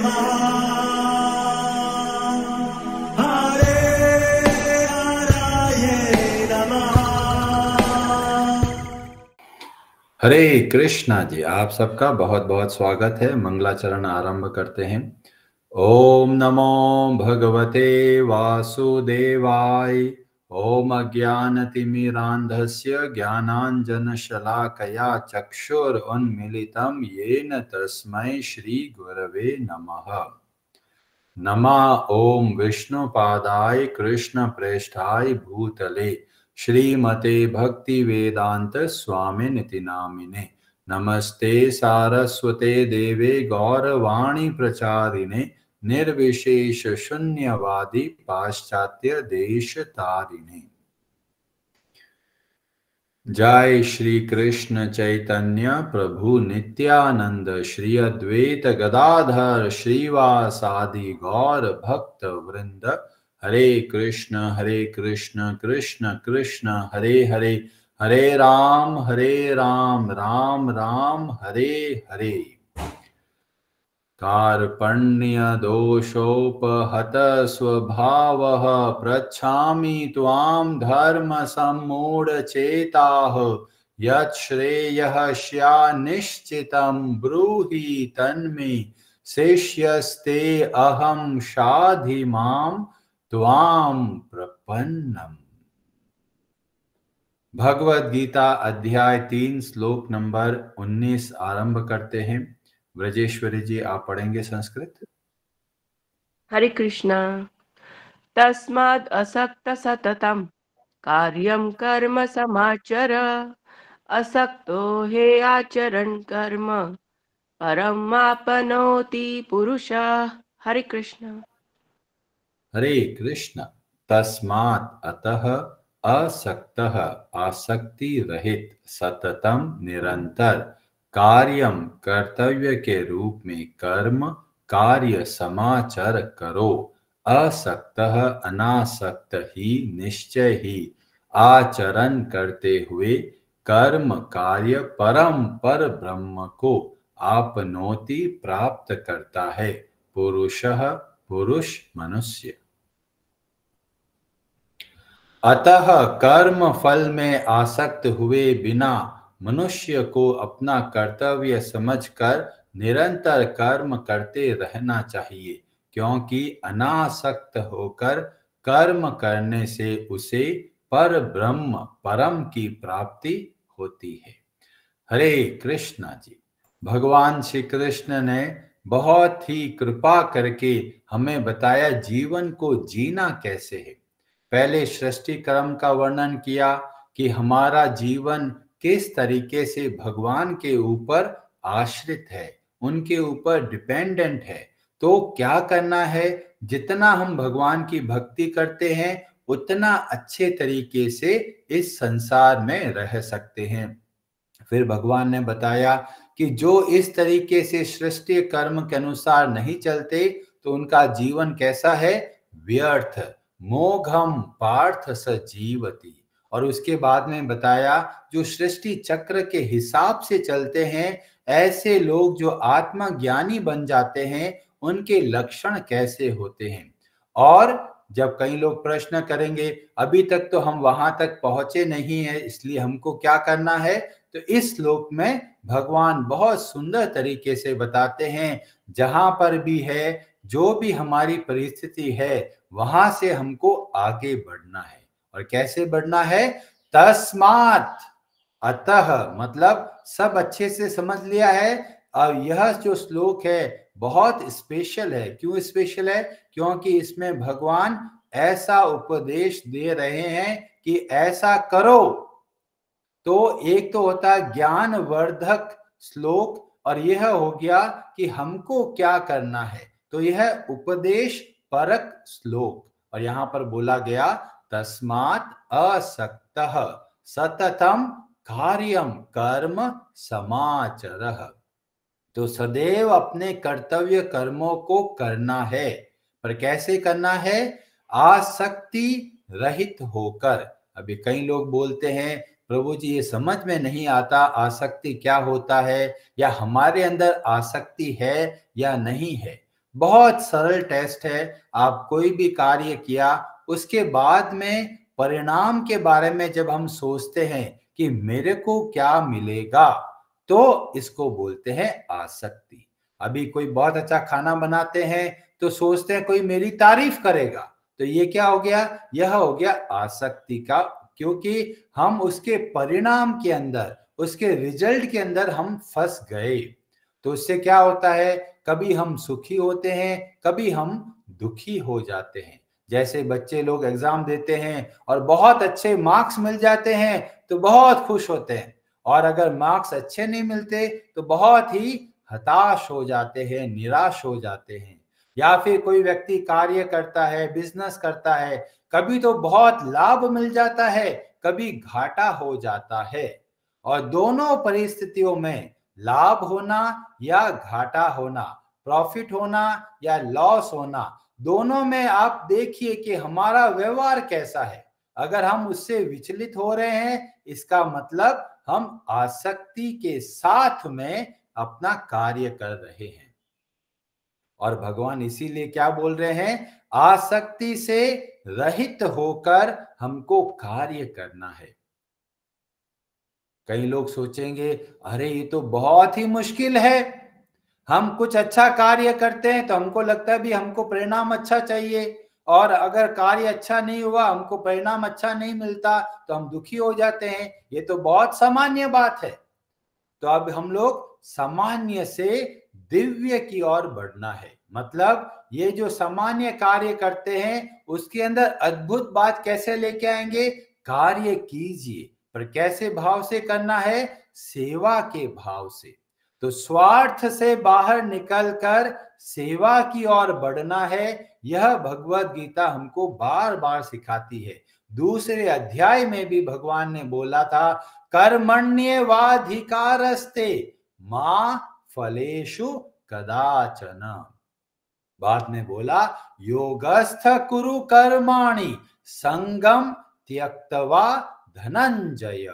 नमः। हरे हराये नमः। हरे कृष्णा जी, आप सबका बहुत बहुत स्वागत है। मंगलाचरण आरंभ करते हैं। ओम नमो भगवते वासुदेवाय। ओम अज्ञानतिमिरान्धस्य ज्ञानाञ्जनशलाकया चक्षुरुन्मीलितं येन तस्मै श्रीगुरवे नमः। नमः ओम विष्णुपादाय कृष्णप्रेष्ठाय भूतले श्रीमते भक्ति वेदांत स्वामिनिति नामिने। नमस्ते सारस्वते देवे गौरवाणी प्रचारिणे निर्विशेष शून्यवादी पाश्चात्य देश तारिणे। जय श्री कृष्ण चैतन्य प्रभु नित्यानंद श्री अद्वैत गदाधर श्रीवासादि गौर भक्त वृंद। हरे कृष्ण कृष्ण कृष्ण हरे हरे, हरे राम राम राम हरे हरे। कार्पण्य दोषोपहत स्वभावः पृच्छामि त्वां धर्म सम्मूढचेताः। यत् श्रेयः स्यान्निश्चितं ब्रूहि तन्मे शिष्यस्ते अहं शाधि मां त्वां प्रपन्नम्। भगवद गीता अध्याय 3 श्लोक नंबर 19 आरंभ करते हैं। ब्रजेश्वरी जी, आप पढ़ेंगे संस्कृत। हरे कृष्णा। तस्माद् असक्त सततं कार्यं कर्म समाचर। असक्तो हे आचरण कर्म परम आपनोति पुरुषः। हरे कृष्ण। हरे कृष्ण। तस्मात् अतः, असक्तः आसक्ति रहित, सततम निरंतर, कार्यम कर्तव्य के रूप में कर्म कार्य समाचर करो। असक्तः अनासक्त ही निश्चय ही आचरण करते हुए कर्म कार्य परम पर ब्रह्म को आपनोति प्राप्त करता है। पुरुषः पुरुष मनुष्य। अतः कर्म फल में आसक्त हुए बिना मनुष्य को अपना कर्तव्य समझकर निरंतर कर्म करते रहना चाहिए, क्योंकि अनासक्त होकर कर्म करने से उसे पर ब्रह्म परम की प्राप्ति होती है। हरे कृष्णा जी। भगवान श्री कृष्ण ने बहुत ही कृपा करके हमें बताया जीवन को जीना कैसे है। पहले सृष्टि क्रम का वर्णन किया कि हमारा जीवन किस तरीके से भगवान के ऊपर आश्रित है, उनके ऊपर डिपेंडेंट है। तो क्या करना है, जितना हम भगवान की भक्ति करते हैं उतना अच्छे तरीके से इस संसार में रह सकते हैं। फिर भगवान ने बताया कि जो इस तरीके से सृष्टि कर्म के अनुसार नहीं चलते तो उनका जीवन कैसा है, व्यर्थ, मोघम पार्थ स जीवति। और उसके बाद में बताया जो सृष्टि चक्र के हिसाब से चलते हैं, ऐसे लोग जो आत्मज्ञानी बन जाते हैं उनके लक्षण कैसे होते हैं। और जब कई लोग प्रश्न करेंगे अभी तक तो हम वहां तक पहुंचे नहीं है, इसलिए हमको क्या करना है, तो इस श्लोक में भगवान बहुत सुंदर तरीके से बताते हैं जहां पर भी है, जो भी हमारी परिस्थिति है वहां से हमको आगे बढ़ना है। और कैसे बढ़ना है, तस्मात्, अतः मतलब सब अच्छे से समझ लिया है। और यह जो श्लोक है बहुत स्पेशल है। क्यों स्पेशल है, क्योंकि इसमें भगवान ऐसा उपदेश दे रहे हैं कि ऐसा करो। तो एक तो होता है ज्ञानवर्धक श्लोक और यह हो गया कि हमको क्या करना है, तो यह उपदेश परक श्लोक। और यहां पर बोला गया तस्मात् असक्तः सततम कार्यम कर्म समाचरः। तो सदैव अपने कर्तव्य कर्मों को करना है, पर कैसे करना है, आसक्ति रहित होकर। अभी कई लोग बोलते हैं प्रभु जी ये समझ में नहीं आता आसक्ति क्या होता है, या हमारे अंदर आसक्ति है या नहीं है। बहुत सरल टेस्ट है। आप कोई भी कार्य किया, उसके बाद में परिणाम के बारे में जब हम सोचते हैं कि मेरे को क्या मिलेगा, तो इसको बोलते हैं आसक्ति। अभी कोई बहुत अच्छा खाना बनाते हैं तो सोचते हैं कोई मेरी तारीफ करेगा, तो ये क्या हो गया? यह हो गया आसक्ति का, क्योंकि हम उसके परिणाम के अंदर, उसके रिजल्ट के अंदर हम फंस गए। तो उससे क्या होता है? कभी हम सुखी होते हैं, कभी हम दुखी हो जाते हैं। जैसे बच्चे लोग एग्जाम देते हैं और बहुत अच्छे मार्क्स मिल जाते हैं तो बहुत खुश होते हैं, और अगर मार्क्स अच्छे नहीं मिलते तो बहुत ही हताश हो जाते हैं, निराश हो जाते हैं। या फिर कोई व्यक्ति कार्य करता है, बिजनेस करता है, कभी तो बहुत लाभ मिल जाता है, कभी घाटा हो जाता है। और दोनों परिस्थितियों में लाभ होना या घाटा होना, प्रॉफिट होना या लॉस होना, दोनों में आप देखिए कि हमारा व्यवहार कैसा है। अगर हम उससे विचलित हो रहे हैं, इसका मतलब हम आसक्ति के साथ में अपना कार्य कर रहे हैं। और भगवान इसीलिए क्या बोल रहे हैं? आसक्ति से रहित होकर हमको कार्य करना है। कई लोग सोचेंगे, अरे ये तो बहुत ही मुश्किल है। हम कुछ अच्छा कार्य करते हैं तो हमको लगता है भी हमको परिणाम अच्छा चाहिए, और अगर कार्य अच्छा नहीं हुआ, हमको परिणाम अच्छा नहीं मिलता, तो हम दुखी हो जाते हैं। ये तो बहुत सामान्य बात है। तो अब हम लोग सामान्य से दिव्य की ओर बढ़ना है। मतलब ये जो सामान्य कार्य करते हैं, उसके अंदर अद्भुत बात कैसे लेके आएंगे? कार्य कीजिए, पर कैसे भाव से करना है? सेवा के भाव से। तो स्वार्थ से बाहर निकलकर सेवा की ओर बढ़ना है। यह भगवत गीता हमको बार बार सिखाती है। दूसरे अध्याय में भी भगवान ने बोला था, कर्मण्येवाधिकारस्ते मां फलेषु कदाचन। बाद में बोला, योगस्थ कुरु कर्माणि संगम त्यक्त्वा धनंजय।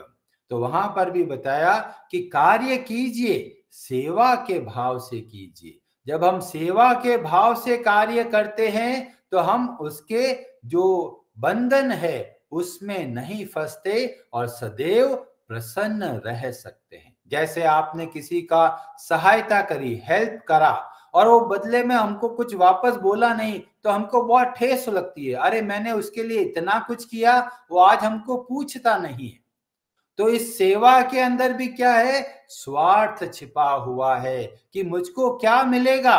तो वहां पर भी बताया कि कार्य कीजिए, सेवा के भाव से कीजिए। जब हम सेवा के भाव से कार्य करते हैं तो हम उसके जो बंधन है उसमें नहीं फंसते और सदैव प्रसन्न रह सकते हैं। जैसे आपने किसी का सहायता करी, हेल्प करा, और वो बदले में हमको कुछ वापस बोला नहीं, तो हमको बहुत ठेस लगती है। अरे मैंने उसके लिए इतना कुछ किया, वो आज हमको पूछता नहीं है। तो इस सेवा के अंदर भी क्या है? स्वार्थ छिपा हुआ है कि मुझको क्या मिलेगा।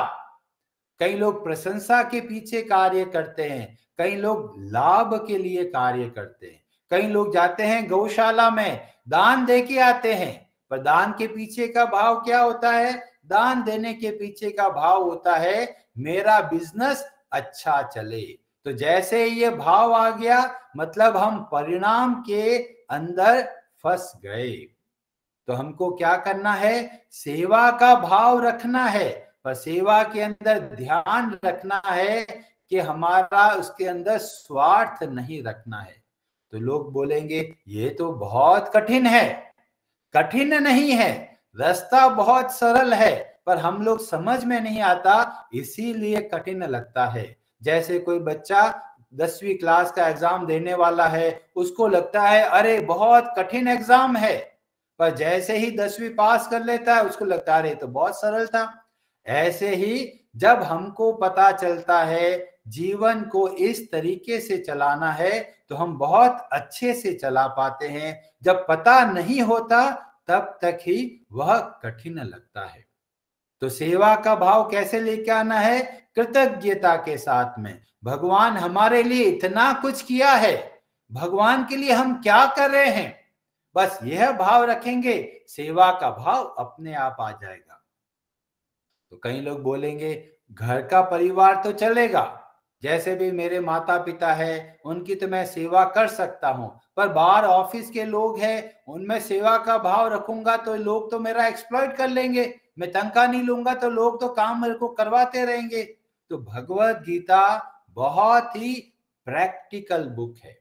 कई लोग प्रशंसा के पीछे कार्य करते हैं, कई लोग लाभ के लिए कार्य करते हैं। कई लोग जाते हैं गौशाला में, दान दे के आते हैं, पर दान के पीछे का भाव क्या होता है? दान देने के पीछे का भाव होता है मेरा बिजनेस अच्छा चले। तो जैसे ये भाव आ गया, मतलब हम परिणाम के अंदर फंस गए। तो हमको क्या करना है? सेवा का भाव रखना है, पर सेवा के अंदर ध्यान रखना है कि हमारा उसके अंदर स्वार्थ नहीं रखना है। तो लोग बोलेंगे ये तो बहुत कठिन है। कठिन नहीं है, रास्ता बहुत सरल है, पर हम लोग समझ में नहीं आता, इसीलिए कठिन लगता है। जैसे कोई बच्चा 10वीं क्लास का एग्जाम देने वाला है, उसको लगता है अरे बहुत कठिन एग्जाम है, पर जैसे ही 10वीं पास कर लेता है उसको लगता है अरे तो बहुत सरल था। ऐसे ही जब हमको पता चलता है जीवन को इस तरीके से चलाना है, तो हम बहुत अच्छे से चला पाते हैं। जब पता नहीं होता तब तक ही वह कठिन लगता है। तो सेवा का भाव कैसे लेके आना है? कृतज्ञता के साथ में। भगवान हमारे लिए इतना कुछ किया है, भगवान के लिए हम क्या कर रहे हैं, बस यह भाव रखेंगे, सेवा का भाव अपने आप आ जाएगा। तो कई लोग बोलेंगे घर का परिवार तो चलेगा, जैसे भी मेरे माता पिता है उनकी तो मैं सेवा कर सकता हूं, पर बाहर ऑफिस के लोग हैं, उनमें सेवा का भाव रखूंगा तो लोग तो मेरा एक्सप्लॉइट कर लेंगे, मैं तनख्वाह नहीं लूंगा तो लोग तो काम मेरे को करवाते रहेंगे। तो भगवत गीता बहुत ही प्रैक्टिकल बुक है।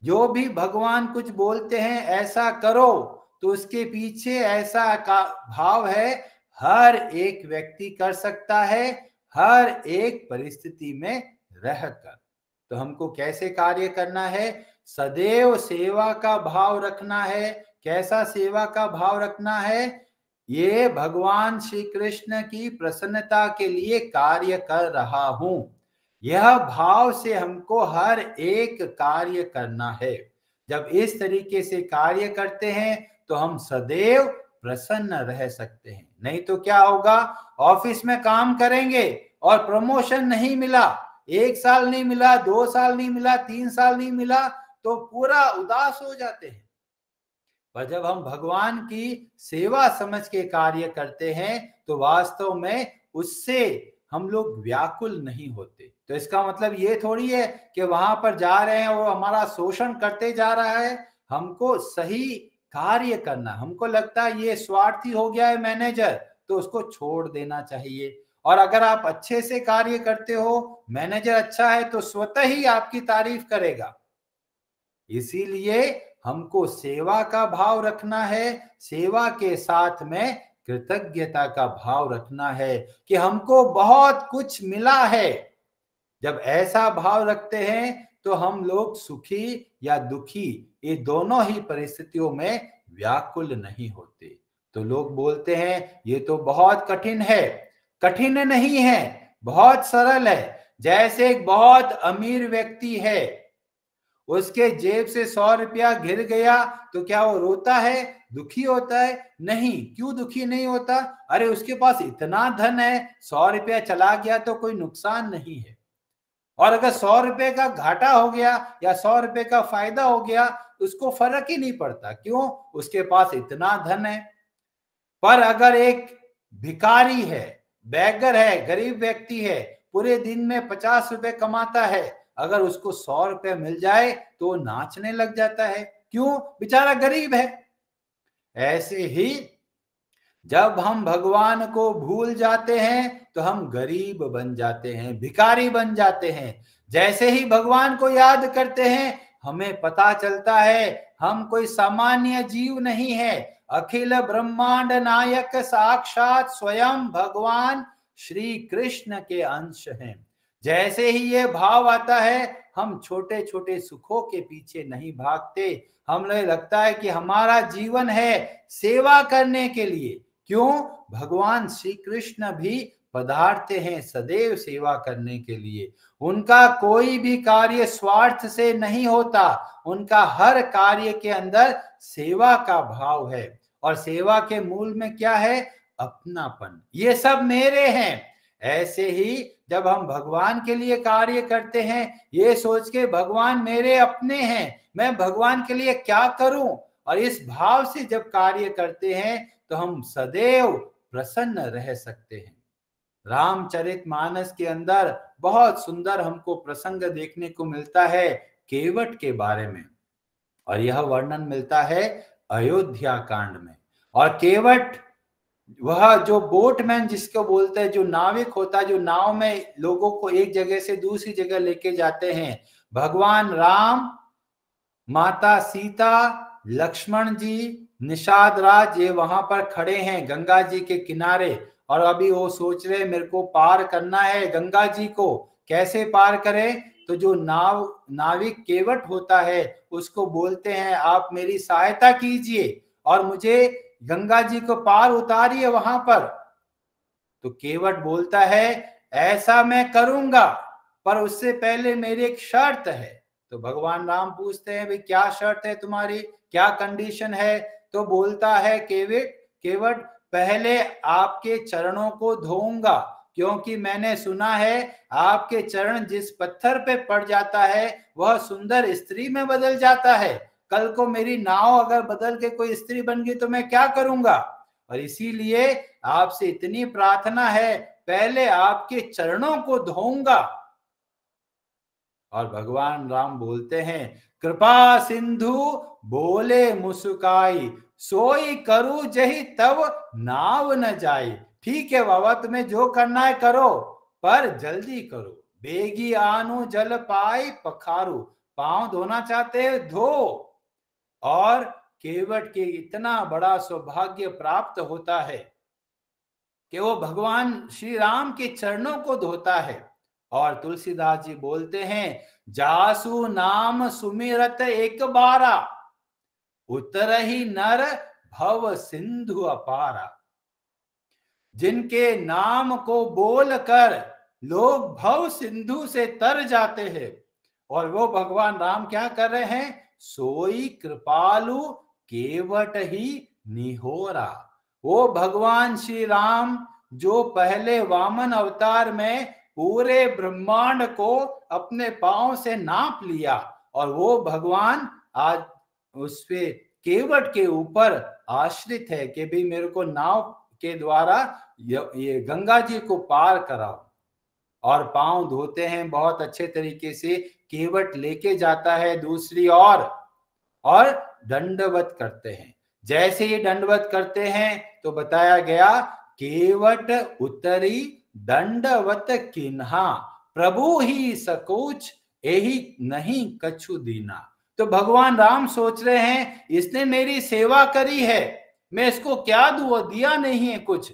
जो भी भगवान कुछ बोलते हैं ऐसा करो, तो उसके पीछे ऐसा का भाव है हर एक व्यक्ति कर सकता है, हर एक परिस्थिति में रहकर। तो हमको कैसे कार्य करना है? सदैव सेवा का भाव रखना है। कैसा सेवा का भाव रखना है? ये भगवान श्री कृष्ण की प्रसन्नता के लिए कार्य कर रहा हूं, यह भाव से हमको हर एक कार्य करना है। जब इस तरीके से कार्य करते हैं तो हम सदैव प्रसन्न रह सकते हैं। नहीं तो क्या होगा? ऑफिस में काम करेंगे और प्रमोशन नहीं मिला, 1 साल नहीं मिला, 2 साल नहीं मिला, 3 साल नहीं मिला, तो पूरा उदास हो जाते हैं। पर जब हम भगवान की सेवा समझ के कार्य करते हैं तो वास्तव में उससे हम लोग व्याकुल नहीं होते। तो इसका मतलब ये थोड़ी है कि वहां पर जा रहे हैं और हमारा शोषण करते जा रहा है। हमको सही कार्य करना, हमको लगता है ये स्वार्थी हो गया है मैनेजर, तो उसको छोड़ देना चाहिए। और अगर आप अच्छे से कार्य करते हो, मैनेजर अच्छा है, तो स्वतः ही आपकी तारीफ करेगा। इसीलिए हमको सेवा का भाव रखना है, सेवा के साथ में कृतज्ञता का भाव रखना है कि हमको बहुत कुछ मिला है। जब ऐसा भाव रखते हैं तो हम लोग सुखी या दुखी, ये दोनों ही परिस्थितियों में व्याकुल नहीं होते। तो लोग बोलते हैं ये तो बहुत कठिन है। कठिन नहीं है, बहुत सरल है। जैसे एक बहुत अमीर व्यक्ति है, उसके जेब से 100 रुपया गिर गया तो क्या वो रोता है, दुखी होता है? नहीं। क्यों दुखी नहीं होता? अरे उसके पास इतना धन है, 100 रुपया चला गया तो कोई नुकसान नहीं है। और अगर 100 रुपए का घाटा हो गया या 100 रुपए का फायदा हो गया, उसको फर्क ही नहीं पड़ता। क्यों? उसके पास इतना धन है। पर अगर एक भिखारी है, बेगर है, गरीब व्यक्ति है, पूरे दिन में 50 रुपए कमाता है, अगर उसको 100 रुपए मिल जाए तो वो नाचने लग जाता है। क्यों? बेचारा गरीब है। ऐसे ही जब हम भगवान को भूल जाते हैं तो हम गरीब बन जाते हैं, भिखारी बन जाते हैं। जैसे ही भगवान को याद करते हैं, हमें पता चलता है हम कोई सामान्य जीव नहीं है, अखिल ब्रह्मांड नायक साक्षात स्वयं भगवान श्री कृष्ण के अंश हैं। जैसे ही ये भाव आता है, हम छोटे छोटे सुखों के पीछे नहीं भागते। हमें लगता है कि हमारा जीवन है सेवा करने के लिए। क्यों? भगवान श्री कृष्ण भी पधारते हैं सदैव सेवा करने के लिए। उनका कोई भी कार्य स्वार्थ से नहीं होता, उनका हर कार्य के अंदर सेवा का भाव है। और सेवा के मूल में क्या है? अपनापन। ये सब मेरे हैं। ऐसे ही जब हम भगवान के लिए कार्य करते हैं, ये सोच के भगवान मेरे अपने हैं, मैं भगवान के लिए क्या करूं, और इस भाव से जब कार्य करते हैं तो हम सदैव प्रसन्न रह सकते हैं। रामचरितमानस के अंदर बहुत सुंदर हमको प्रसंग देखने को मिलता है केवट के बारे में, और यह वर्णन मिलता है अयोध्या कांड में। और केवट वह जो बोटमैन जिसको बोलते हैं, जो नाविक होता है, जो नाव में लोगों को एक जगह से दूसरी जगह लेके जाते हैं। भगवान राम, माता सीता, लक्ष्मण जी, निषाद राज, ये वहां पर खड़े हैं गंगा जी के किनारे। और अभी वो सोच रहे मेरे को पार करना है गंगा जी को, कैसे पार करें? तो जो नाविक केवट होता है उसको बोलते हैं आप मेरी सहायता कीजिए और मुझे गंगा जी को पार उतारिए वहां पर। तो केवट बोलता है ऐसा मैं करूंगा, पर उससे पहले मेरी एक शर्त है। तो भगवान राम पूछते हैं भाई क्या शर्त है तुम्हारी, क्या कंडीशन है? तो बोलता है केवट पहले आपके चरणों को धोऊंगा, क्योंकि मैंने सुना है आपके चरण जिस पत्थर पे पड़ जाता है वह सुंदर स्त्री में बदल जाता है। कल को मेरी नाव अगर बदल के कोई स्त्री बन गई तो मैं क्या करूंगा? और इसीलिए आपसे इतनी प्रार्थना है, पहले आपके चरणों को धोऊंगा। और भगवान राम बोलते हैं कृपा सिंधु बोले मुस्काई, सोई करूं जही तब नाव न जाई। ठीक है बाबा, तुम्हें जो करना है करो, पर जल्दी करो। बेगी आनु जल पाई पखारू, पांव धोना चाहते हो धो। और केवट के इतना बड़ा सौभाग्य प्राप्त होता है कि वो भगवान श्री राम के चरणों को धोता है। और तुलसीदास जी बोलते हैं, जासु नाम सुमिरत एक बारा, उतरहि नर भव सिंधु अपारा। जिनके नाम को बोलकर लोग भव सिंधु से तर जाते हैं, और वो भगवान राम क्या कर रहे हैं, सोई कृपालु केवट ही निहोरा। वो भगवान श्री राम जो पहले वामन अवतार में पूरे ब्रह्मांड को अपने पांव से नाप लिया, और वो भगवान आज उस पे केवट के ऊपर आश्रित है कि भी मेरे को नाव के द्वारा ये गंगा जी को पार कराओ। और पांव धोते हैं बहुत अच्छे तरीके से, केवट लेके जाता है दूसरी ओर, और दंडवत करते हैं। जैसे ही दंडवत करते हैं तो बताया गया, केवट उतरी दंडवत किन्हा, प्रभु ही सकोच यही नहीं कछु दीना। तो भगवान राम सोच रहे हैं, इसने मेरी सेवा करी है, मैं इसको क्या दूं, दिया नहीं है कुछ।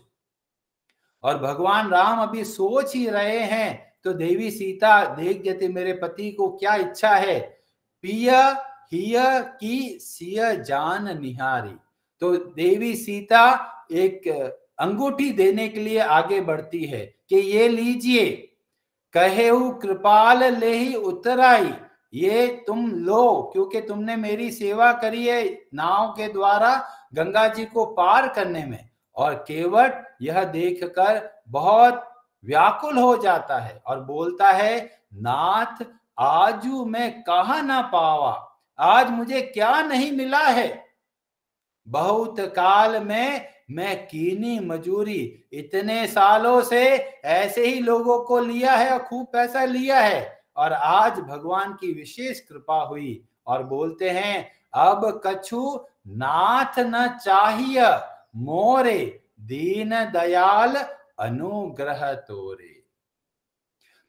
और भगवान राम अभी सोच ही रहे हैं तो देवी सीता देख देते मेरे पति को क्या इच्छा है, पिय हिय की सिय जान निहारी। तो देवी सीता एक अंगूठी देने के लिए आगे बढ़ती है कि ये लीजिए, कहेहु कृपाल लेहि उतराई, ये तुम लो, क्योंकि तुमने मेरी सेवा करी है नाव के द्वारा गंगा जी को पार करने में। और केवट यह देखकर बहुत व्याकुल हो जाता है और बोलता है, नाथ आजू मैं कहा ना पावा, आज मुझे क्या नहीं मिला है। बहुत काल में मैं कीनी मजूरी, इतने सालों से ऐसे ही लोगों को लिया है और खूब पैसा लिया है, और आज भगवान की विशेष कृपा हुई। और बोलते हैं, अब कछु नाथ न चाहिए मोरे, दीन दयाल अनुग्रह तोरे।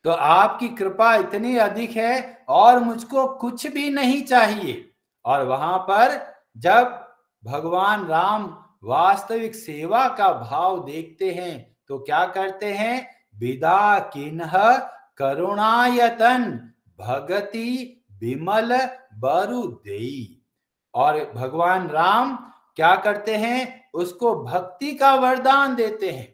तो आपकी कृपा इतनी अधिक है और मुझको कुछ भी नहीं चाहिए। और वहां पर जब भगवान राम वास्तविक सेवा का भाव देखते हैं तो क्या करते हैं, विदा किन्ह करुणायतन भगति विमल बरु देई। और भगवान राम क्या करते हैं, उसको भक्ति का वरदान देते हैं।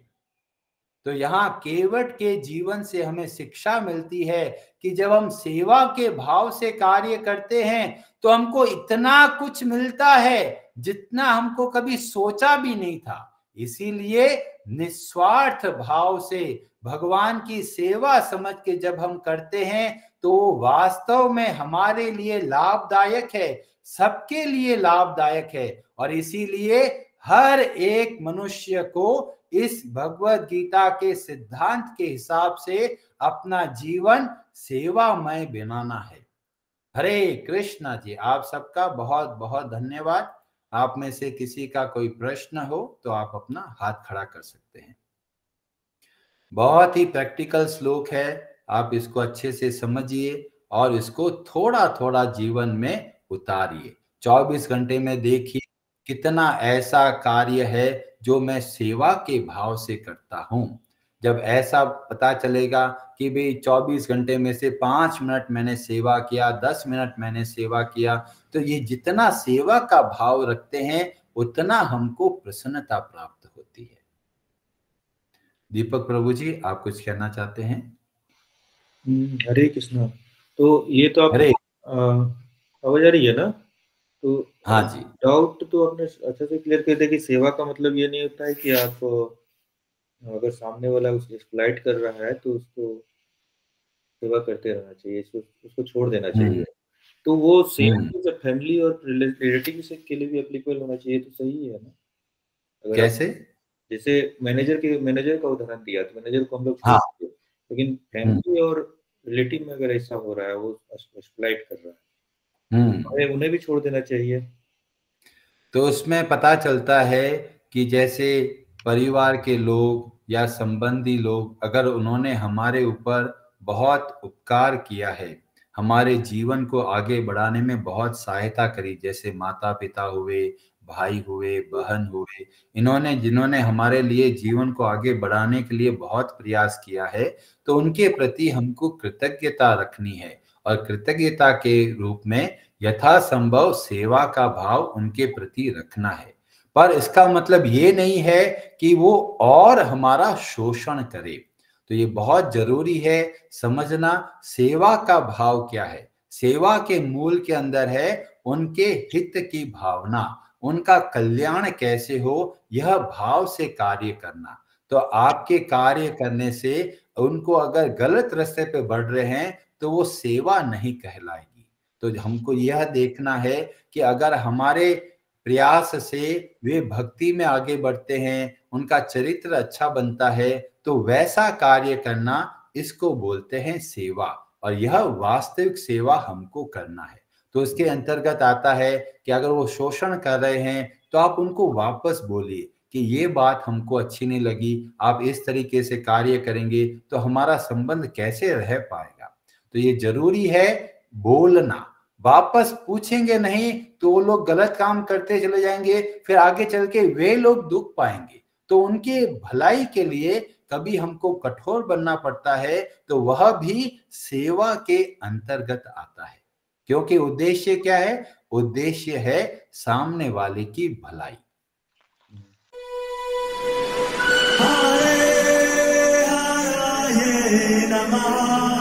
तो यहाँ केवट के जीवन से हमें शिक्षा मिलती है कि जब हम सेवा के भाव से कार्य करते हैं तो हमको इतना कुछ मिलता है जितना हमको कभी सोचा भी नहीं था। इसीलिए निस्वार्थ भाव से भगवान की सेवा समझ के जब हम करते हैं तो वास्तव में हमारे लिए लाभदायक है, सबके लिए लाभदायक है। और इसीलिए हर एक मनुष्य को इस भगवत गीता के सिद्धांत के हिसाब से अपना जीवन सेवामय बनाना है। हरे कृष्णा जी, आप सबका बहुत बहुत धन्यवाद। आप में से किसी का कोई प्रश्न हो तो आप अपना हाथ खड़ा कर सकते हैं। बहुत ही प्रैक्टिकल श्लोक है, आप इसको अच्छे से समझिए और इसको थोड़ा थोड़ा जीवन में उतारिए। 24 घंटे में देखिए कितना ऐसा कार्य है जो मैं सेवा के भाव से करता हूं। जब ऐसा पता चलेगा कि भाई 24 घंटे में से 5 मिनट मैंने सेवा किया, 10 मिनट मैंने सेवा किया, तो ये जितना सेवा का भाव रखते हैं उतना हमको प्रसन्नता प्राप्त होती है। दीपक प्रभु जी, आप कुछ कहना चाहते हैं? हरे कृष्णा। तो ये तो आप आवाज आ रही है ना? तो हाँ जी, डाउट तो आपने अच्छे से क्लियर कर दिया कि सेवा का मतलब ये नहीं होता है कि आप अगर सामने वाला उसे एक्सप्लॉइट कर रहा है तो उसको सेवा करते रहना चाहिए, उसको छोड़ देना चाहिए। तो वो सेम जब फैमिली और रिलेटिव के लिए भी एप्लीकेबल होना चाहिए, तो सही है ना? अगर कैसे? जैसे मैनेजर का उदाहरण दिया तो मैनेजर को हम लोग हाँ, लेकिन फैमिली और रिलेटिव में अगर ऐसा हो रहा है, वो एक्सप्लॉइट कर रहा है, उन्हें भी छोड़ देना चाहिए। तो उसमें पता चलता है कि जैसे परिवार के लोग या संबंधी लोग अगर उन्होंने हमारे ऊपर बहुत उपकार किया है, हमारे जीवन को आगे बढ़ाने में बहुत सहायता करी, जैसे माता पिता हुए, भाई हुए, बहन हुए, इन्होंने जिन्होंने हमारे लिए जीवन को आगे बढ़ाने के लिए बहुत प्रयास किया है, तो उनके प्रति हमको कृतज्ञता रखनी है और कृतज्ञता के रूप में यथासंभव सेवा का भाव उनके प्रति रखना है। पर इसका मतलब ये नहीं है कि वो और हमारा शोषण करे। तो ये बहुत जरूरी है समझना सेवा का भाव क्या है। सेवा के मूल के अंदर है उनके हित की भावना, उनका कल्याण कैसे हो यह भाव से कार्य करना। तो आपके कार्य करने से उनको अगर गलत रास्ते पे बढ़ रहे हैं तो वो सेवा नहीं कहलाएगी। तो हमको यह देखना है कि अगर हमारे प्रयास से वे भक्ति में आगे बढ़ते हैं, उनका चरित्र अच्छा बनता है, तो वैसा कार्य करना इसको बोलते हैं सेवा। और यह वास्तविक सेवा हमको करना है। तो इसके अंतर्गत आता है कि अगर वो शोषण कर रहे हैं तो आप उनको वापस बोलिए कि ये बात हमको अच्छी नहीं लगी, आप इस तरीके से कार्य करेंगे तो हमारा संबंध कैसे रह पाएगा। तो ये जरूरी है बोलना। वापस पूछेंगे नहीं तो वो लोग गलत काम करते चले जाएंगे, फिर आगे चल के वे लोग दुख पाएंगे। तो उनके भलाई के लिए कभी हमको कठोर बनना पड़ता है, तो वह भी सेवा के अंतर्गत आता है। क्योंकि उद्देश्य क्या है? उद्देश्य है सामने वाले की भलाई। हरे हराये नमः।